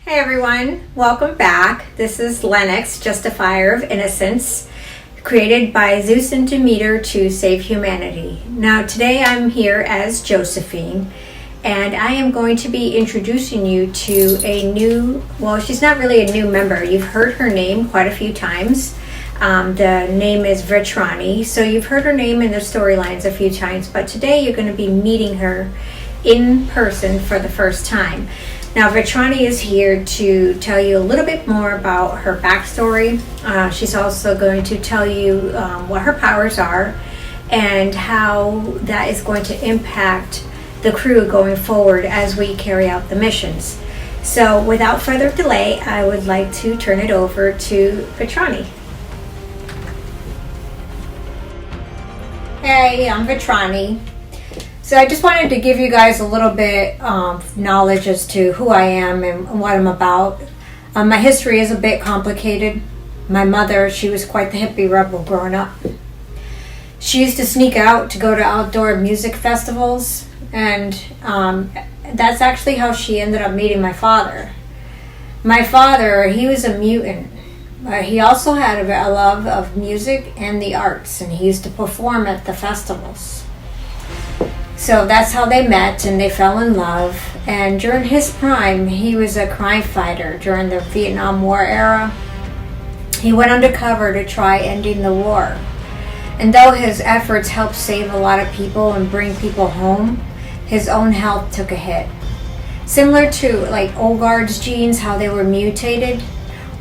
Hey everyone, welcome back. This is Lenox Justifier of Innocence, created by Zeus and Demeter to save humanity. Now today I'm here as Josephine, and I am going to be introducing you to a new, well, she's not really a new member. You've heard her name quite a few times. The name is Vretani, so you've heard her name in the storylines a few times, but today you're going to be meeting her in person for the first time. Now, Vretani is here to tell you a little bit more about her backstory. She's also going to tell you what her powers are and how that is going to impact the crew going forward as we carry out the missions. So, without further delay, I would like to turn it over to Vretani. Hey, I'm Vretani. So I just wanted to give you guys a little bit of knowledge as to who I am and what I'm about. My history is a bit complicated. My mother, she was quite the hippie rebel growing up. She used to sneak out to go to outdoor music festivals, and that's actually how she ended up meeting my father. My father, he was a mutant. He also had a love of music and the arts, and he used to perform at the festivals. So that's how they met, and they fell in love. And during his prime, he was a crime fighter during the Vietnam War era. He went undercover to try ending the war. And though his efforts helped save a lot of people and bring people home, his own health took a hit. Similar to like Olgard's genes, how they were mutated.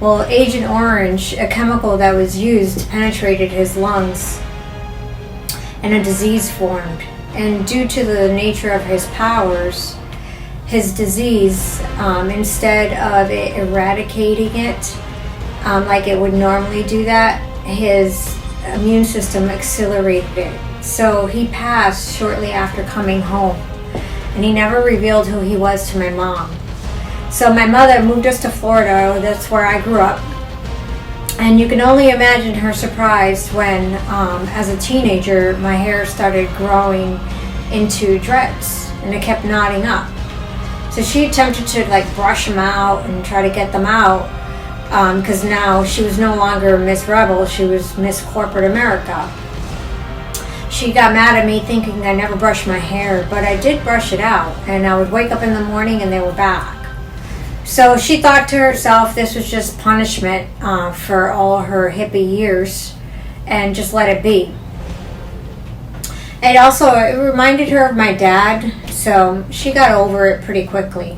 Well, Agent Orange, a chemical that was used, penetrated his lungs, and a disease formed. And due to the nature of his powers, his disease, instead of it eradicating it like it would normally do that, his immune system accelerated it. So he passed shortly after coming home, and he never revealed who he was to my mom. So my mother moved us to Florida. That's where I grew up. And you can only imagine her surprise when, as a teenager, my hair started growing into dreads, and it kept knotting up. So she attempted to brush them out and try to get them out, because now she was no longer Miss Rebel, she was Miss Corporate America. She got mad at me thinking I never brushed my hair, but I did brush it out, and I would wake up in the morning and they were back. So she thought to herself this was just punishment for all her hippie years, and just let it be. It reminded her of my dad, so she got over it pretty quickly.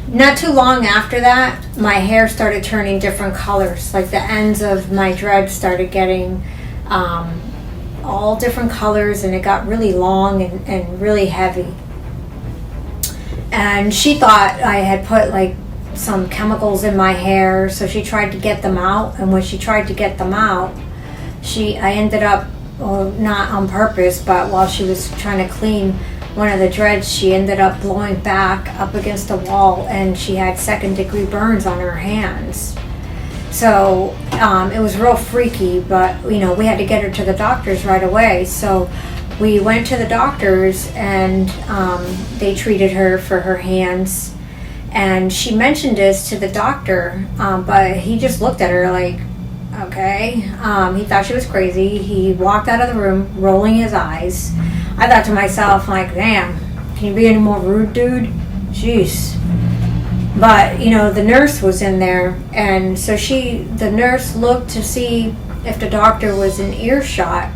Not too long after that, my hair started turning different colors. Like the ends of my dreads started getting all different colors, and it got really long and really heavy. And she thought I had put some chemicals in my hair, so she tried to get them out. And when she tried to get them out, I ended up, well, not on purpose, but while she was trying to clean one of the dreads, she ended up blowing back up against the wall, and she had second-degree burns on her hands. So it was real freaky, but we had to get her to the doctors right away. So we went to the doctors, and they treated her for her hands. And she mentioned this to the doctor, but he just looked at her like, okay. He thought she was crazy. He walked out of the room, rolling his eyes. I thought to myself, damn, can you be any more rude, dude? Jeez. But, the nurse was in there, and so the nurse looked to see if the doctor was in earshot.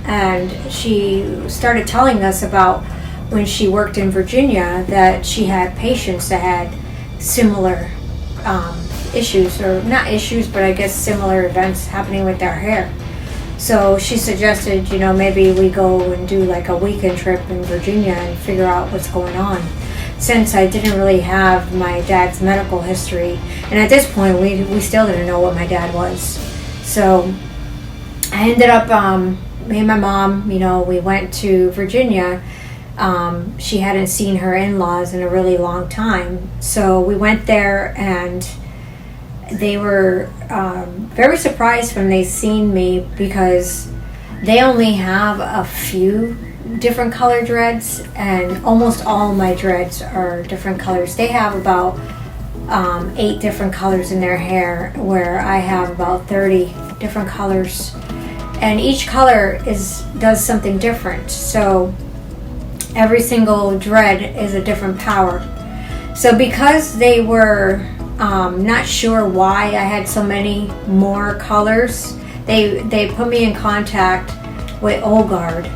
And she started telling us about when she worked in Virginia that she had patients that had similar issues, or not issues, but I guess similar events happening with their hair. So she suggested, maybe we go and do a weekend trip in Virginia and figure out what's going on. Since I didn't really have my dad's medical history, and at this point we still didn't know what my dad was. So I ended up, me and my mom, we went to Virginia. She hadn't seen her in-laws in a really long time. So we went there, and they were very surprised when they seen me, because they only have a few different color dreads, and almost all my dreads are different colors. They have about 8 different colors in their hair, where I have about 30 different colors, and each color does something different. So every single dread is a different power. So because they were not sure why I had so many more colors, they put me in contact with Olgard.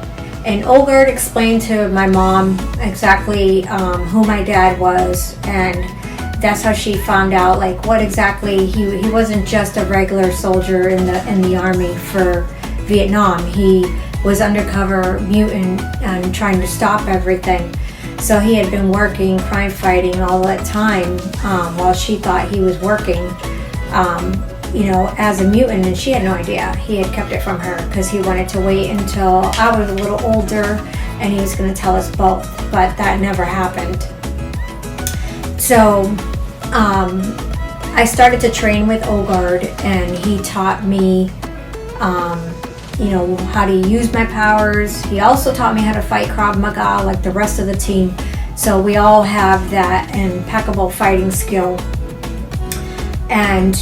And Olgard explained to my mom exactly who my dad was, and that's how she found out, like, what exactly he wasn't just a regular soldier in the army for Vietnam. He was undercover mutant and trying to stop everything. So he had been working, crime fighting all that time, while she thought he was working, as a mutant, and she had no idea. He had kept it from her because he wanted to wait until I was a little older and he was going to tell us both, but that never happened. So I started to train with Olgard, and he taught me how to use my powers. He also taught me how to fight Krav Maga like the rest of the team. So we all have that impeccable fighting skill. And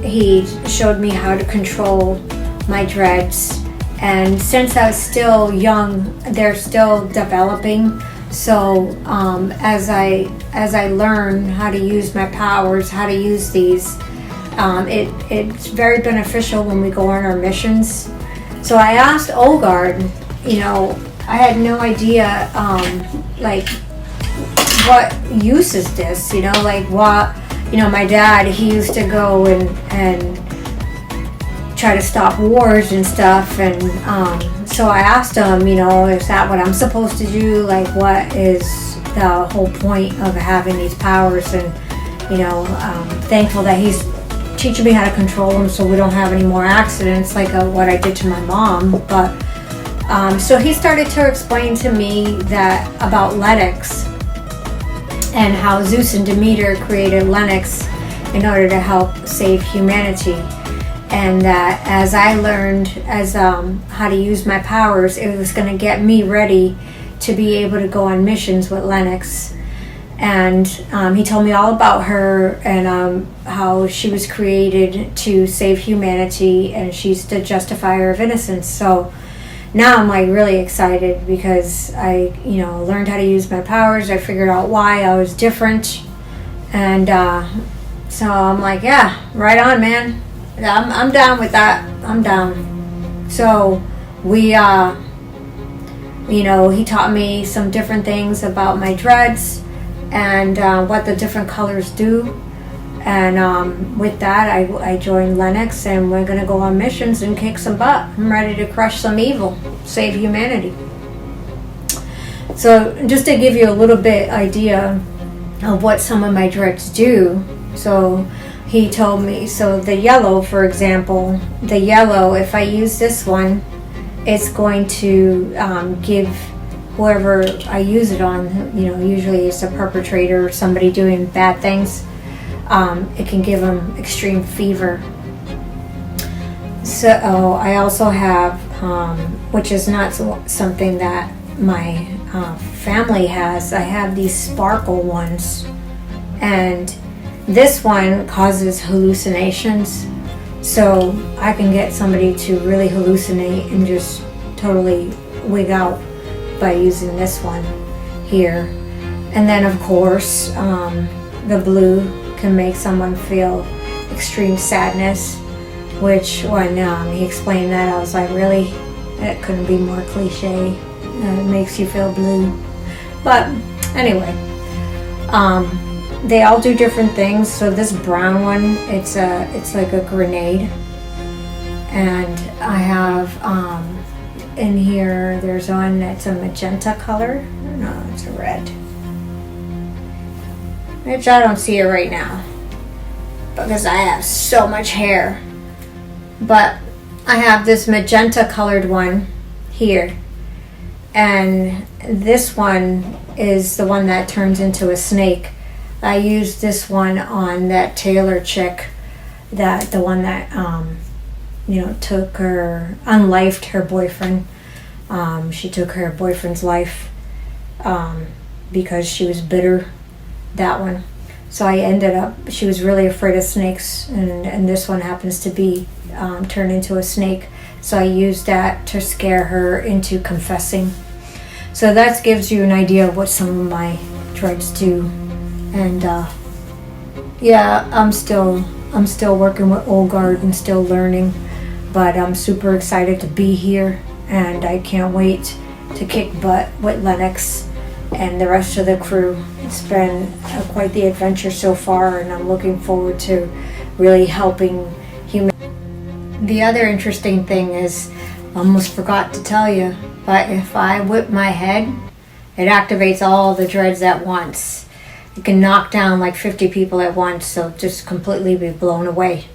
he showed me how to control my dreads. And since I was still young, they're still developing. So as I learn how to use my powers, how to use these, it's very beneficial when we go on our missions. So I asked Olgard, I had no idea, what use is this, my dad, he used to go and try to stop wars and stuff, and so I asked him, is that what I'm supposed to do? Like, what is the whole point of having these powers? And thankful that he's teaching me how to control them so we don't have any more accidents like what I did to my mom. But so he started to explain to me that about Lenox, and how Zeus and Demeter created Lenox in order to help save humanity. And that as I learned how to use my powers, it was going to get me ready to be able to go on missions with Lenox. And he told me all about her and how she was created to save humanity, and she's the Justifier of Innocence. So now I'm like really excited because I, learned how to use my powers. I figured out why I was different, and so I'm like, yeah, right on, man. I'm down with that. I'm down. So we, he taught me some different things about my dreads and what the different colors do. And with that, I joined Lenox, and we're going to go on missions and kick some butt. I'm ready to crush some evil, save humanity. So just to give you a little bit idea of what some of my dreads do. So he told me, so the yellow, for example, if I use this one, it's going to give whoever I use it on, usually it's a perpetrator or somebody doing bad things, it can give them extreme fever. So I also have, which is not something that my family has, I have these sparkle ones, and this one causes hallucinations. So I can get somebody to really hallucinate and just totally wig out by using this one here. And then of course the blue can make someone feel extreme sadness, which when he explained that, I was like, really? It couldn't be more cliche. It makes you feel blue. But anyway, they all do different things. So this brown one, it's like a grenade, and I have in here, there's one that's a magenta color. No, it's a red, which I don't see it right now because I have so much hair. But I have this magenta colored one here, and this one is the one that turns into a snake. I used this one on that Taylor chick, the one that took her, unlifed her boyfriend. She took her boyfriend's life because she was bitter. That one. So I ended up, she was really afraid of snakes, and this one happens to be turned into a snake. So I used that to scare her into confessing. So that gives you an idea of what some of my dreads do. And yeah, I'm still working with Old Guard and still learning, but I'm super excited to be here, and I can't wait to kick butt with Lenox and the rest of the crew. It's been quite the adventure so far, and I'm looking forward to really helping humanity. The other interesting thing is, I almost forgot to tell you, but if I whip my head, it activates all the dreads at once. It can knock down like 50 people at once, so just completely be blown away.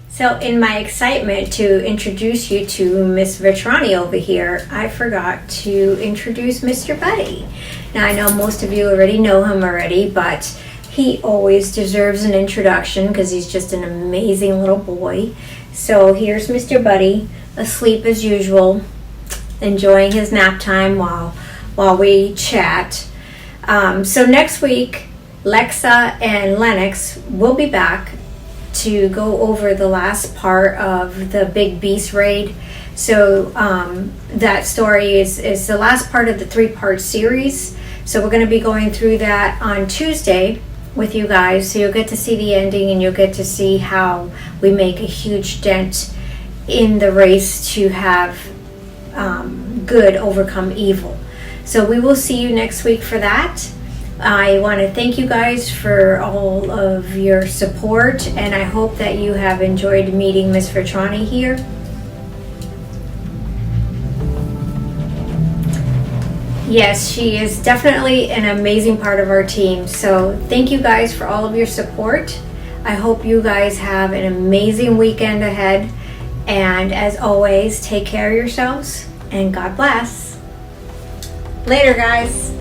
So in my excitement to introduce you to Miss Vretani over here, I forgot to introduce Mr. Buddy. Now I know most of you already know him already, but he always deserves an introduction because he's just an amazing little boy. So here's Mr. Buddy, asleep as usual, enjoying his nap time while we chat. So next week, Lexa and Lenox will be back to go over the last part of the Big Beast raid. So that story is the last part of the 3-part series. So we're going to be going through that on Tuesday with you guys. So you'll get to see the ending, and you'll get to see how we make a huge dent in the race to have good overcome evil. So we will see you next week for that. I want to thank you guys for all of your support, and I hope that you have enjoyed meeting Miss Vretani here. Yes, she is definitely an amazing part of our team. So thank you guys for all of your support. I hope you guys have an amazing weekend ahead. And as always, take care of yourselves, and God bless. Later, guys.